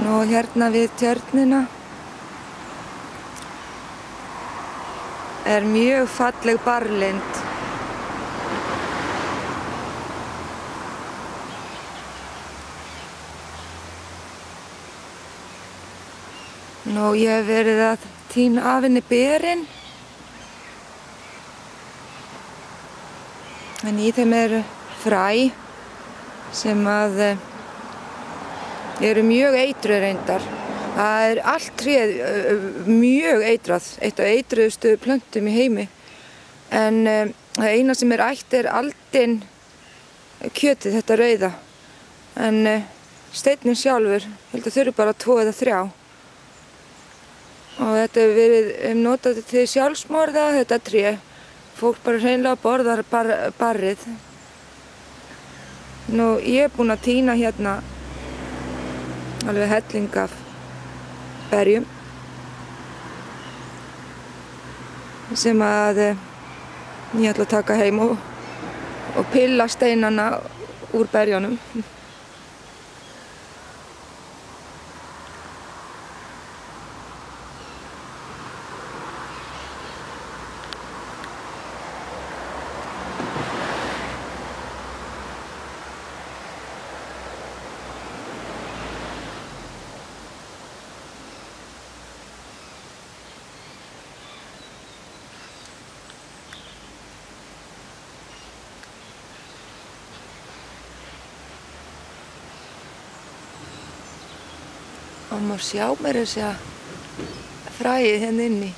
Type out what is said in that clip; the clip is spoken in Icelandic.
Nú hérna við tjörnina er mjög falleg barrlind. Nú ég hef verið að tína af henni berin. En í þeim eru fræ sem að eru mjög eitruð reyndar. Það er allt tréð mjög eitrað, eitt af eitruðustu plöntum í heimi. En það eina sem er ætt er aldin kjötið, þetta rauða. En steinninn sjálfur, held að þau eru bara 2 eða 3. Og þetta hefur verið notað til sjálfsmorða, þetta tré. Fólk bara hreinlega borðar barrið. Nú ég er búin að tína hérna alveg helling af berjum sem að ég ætla að taka heim og pilla steinana úr berjunum. Og maður sjá mér þess að fræið hérna inni.